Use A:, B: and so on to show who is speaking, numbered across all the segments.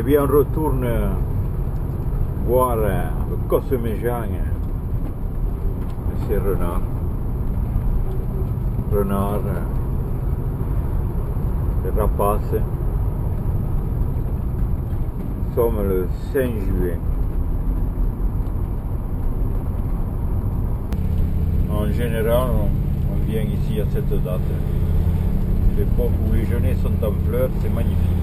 A: bien, on retourne voir le Cosseméjean, c'est renard. Renard, les rapaces. Nous sommes le 5 juin. En général, on vient ici à cette date. L'époque où les genêts sont en fleurs, c'est magnifique.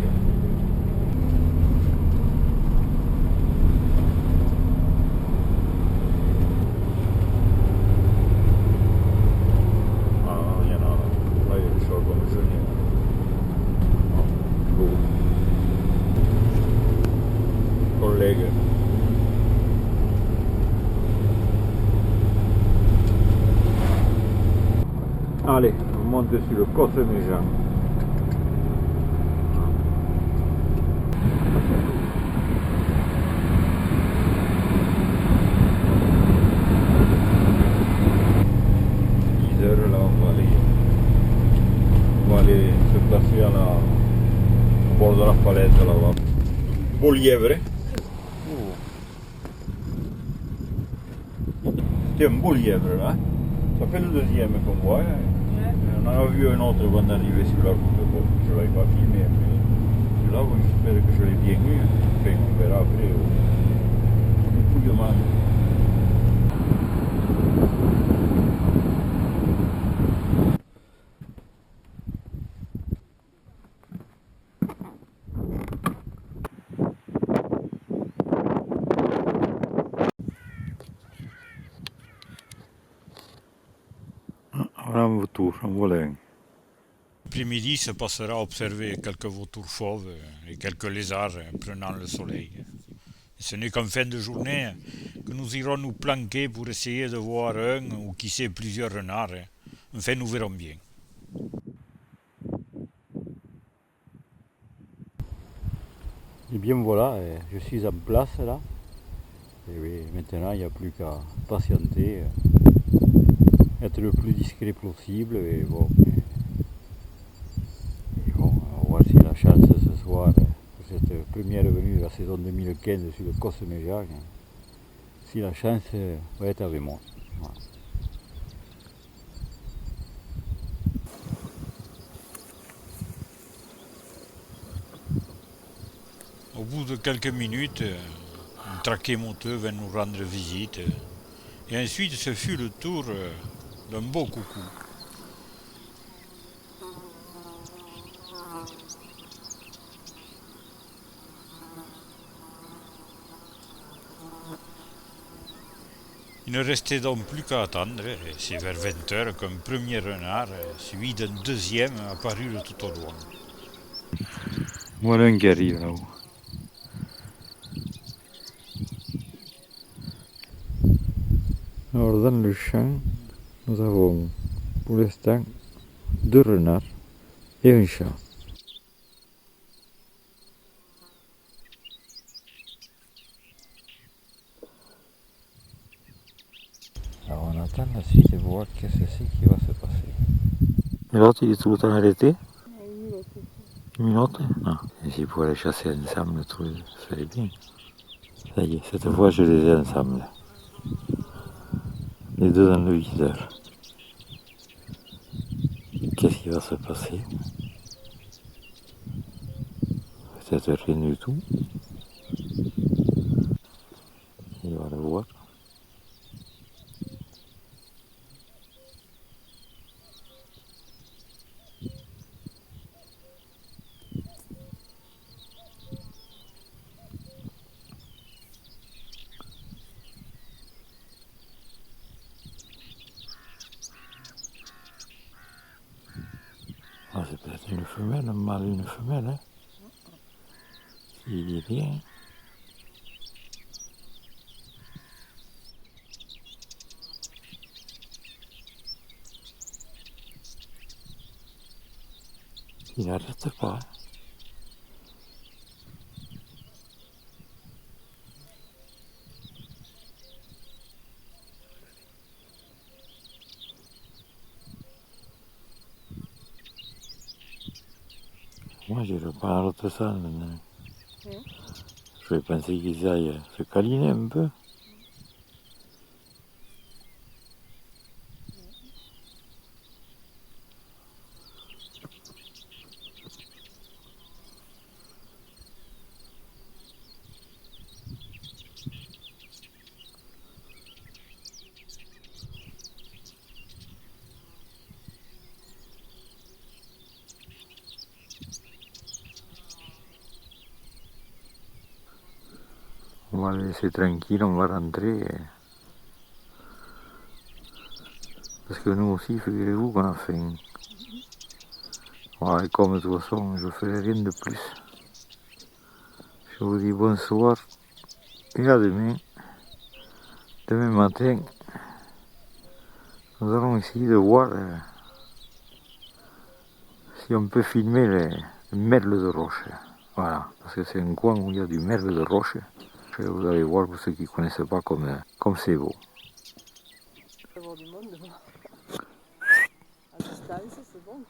A: Collègues. Allez, on monte sur le Cosseméjean. Là, on va aller se placer au bord de la falaise là-bas. Beau lièvre. C'était un beau lièvre là. Ça fait le deuxième qu'on voit. On en a vu un autre quand on est arrivé sur la route. Bon, je ne l'avais pas filmé. Mais là, j'espère que je l'ai bien eu. Enfin, on verra après. Beaucoup de mal. Voilà un vautour, un volin.
B: L'après-midi se passera à observer quelques vautours fauves et quelques lézards prenant le soleil. Ce n'est qu'en fin de journée que nous irons nous planquer pour essayer de voir un ou qui sait plusieurs renards. Enfin, nous verrons bien.
A: Et bien voilà, je suis en place là. Et oui, maintenant il n'y a plus qu'à patienter, être le plus discret possible. Et bon, on va voir si la chance ce soir, pour cette première venue de la saison 2015 sur le Cosseméjean, si la chance va être avec moi. Voilà.
B: Au bout de quelques minutes, un traquet monteux vint nous rendre visite. Et ensuite, ce fut le tour d'un beau coucou. Il ne restait donc plus qu'à attendre, et c'est vers 20 heures qu'un premier renard, suivi d'un deuxième, apparut tout au loin.
A: Voilà un qui arrive là-haut. Alors dans le champ, nous avons pour l'instant 2 renards et un chat. Alors on attend la suite et voir qu'est-ce que c'est qui va se passer. Et l'autre il est tout le temps arrêté? Une minute? Non. Et s'ils pouvaient les chasser ensemble, tout ça serait bien. Ça y est, cette fois je les ai ensemble. Les deux dans le viseur. Qu'est-ce qui va se passer? Peut-être rien du tout. Il va le voir. Ah, c'est peut-être une femelle, un mâle et une femelle. Hein. Il est bien. Il n'arrête pas. Moi, je le prends à l'autre sens. Je vais penser qu'ils aillent se câliner un peu. On va les laisser tranquilles, on va rentrer. Parce que nous aussi, figurez-vous qu'on a faim. Voilà, et comme de toute façon, je ne ferai rien de plus. Je vous dis bonsoir et à demain. Demain matin, nous allons essayer de voir si on peut filmer les merles de roche. Voilà, parce que c'est un coin où il y a du merle de roche. Vous allez voir pour ceux qui ne connaissent pas comme c'est beau.
C: Il va y avoir du monde devant. À distance, c'est bon.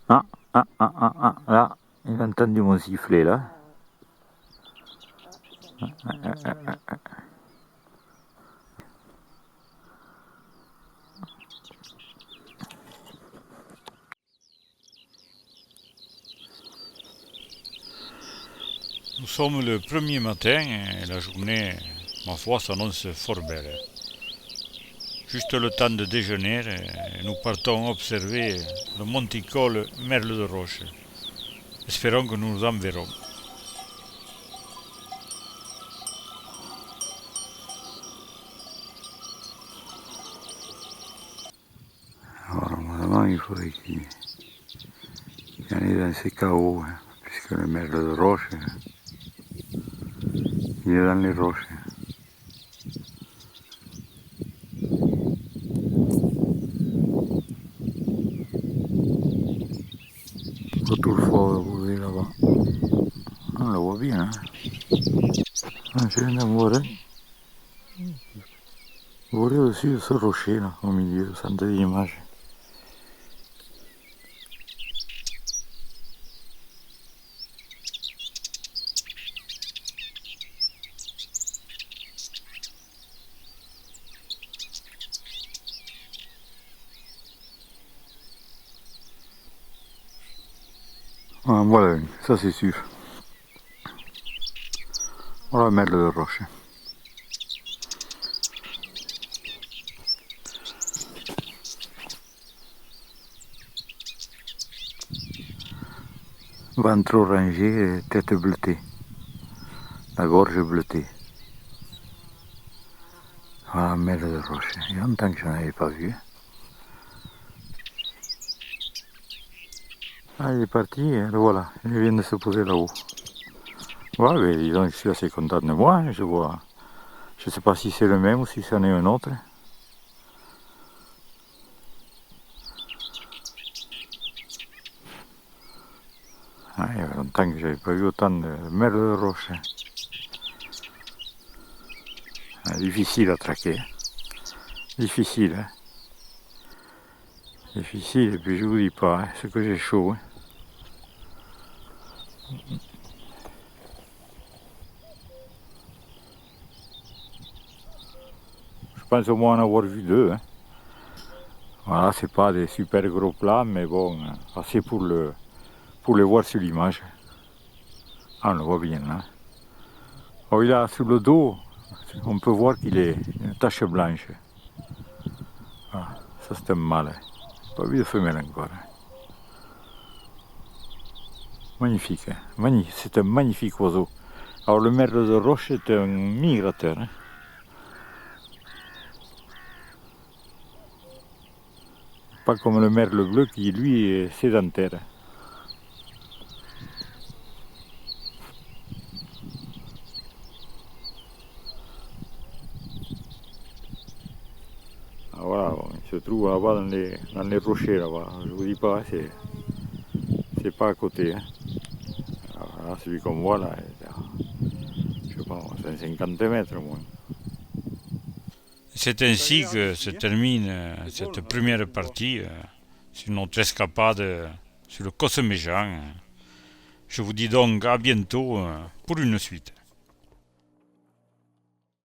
A: Là, il a entendu mon sifflet là.
B: Nous sommes le premier matin et la journée, ma foi, s'annonce fort belle. Juste le temps de déjeuner et nous partons observer le monticole Merle de Roche. Espérons que nous en verrons.
A: Alors, normalement, il faudrait qu'il y en ait dans ces chaos, hein, puisque le merle de roche, il est dans les roches. Tout le fort, vous voyez là-bas. On le voit bien, hein. Je viens de voir, vous voyez au-dessus de ce rocher là, au milieu, au centre de l'image. Ah, voilà, ça c'est sûr. Voilà le merle de roche. Ventre orangé, tête bleutée. La gorge bleutée. Voilà, merle de roche. Il y a longtemps que je n'en avais pas vu. Ah, il est parti, le voilà. Il vient de se poser là-haut. Ouais, mais dis donc, je suis assez content de moi, hein, je vois. Je ne sais pas si c'est le même ou si c'en est un autre. Ah, il y a longtemps que je n'avais pas vu autant de merle de roche. Ah, difficile à traquer. Difficile, hein. Difficile, et puis je vous dis pas, hein, ce que j'ai chaud. Hein. Je pense au moins en avoir vu deux. Hein. Voilà, c'est pas des super gros plans, mais bon, assez pour les voir sur l'image. Ah, on le voit bien là. Oh, il a sur le dos, on peut voir qu'il est une tache blanche. Ah, ça c'est un mâle. Pas vu de femelle encore. Magnifique, hein. Magnifique. C'est un magnifique oiseau. Alors le merle de roche est un migrateur. Hein. Pas comme le merle bleu qui lui est sédentaire. Ah, voilà, bon, il se trouve là-bas dans les rochers là-bas. Je vous dis pas, c'est pas à côté. Hein. Alors, là, celui qu'on voit là, je sais pas, 150 mètres au moins.
B: C'est ainsi que se termine cette première partie sur notre escapade sur le Cosméjean. Je vous dis donc à bientôt pour une suite.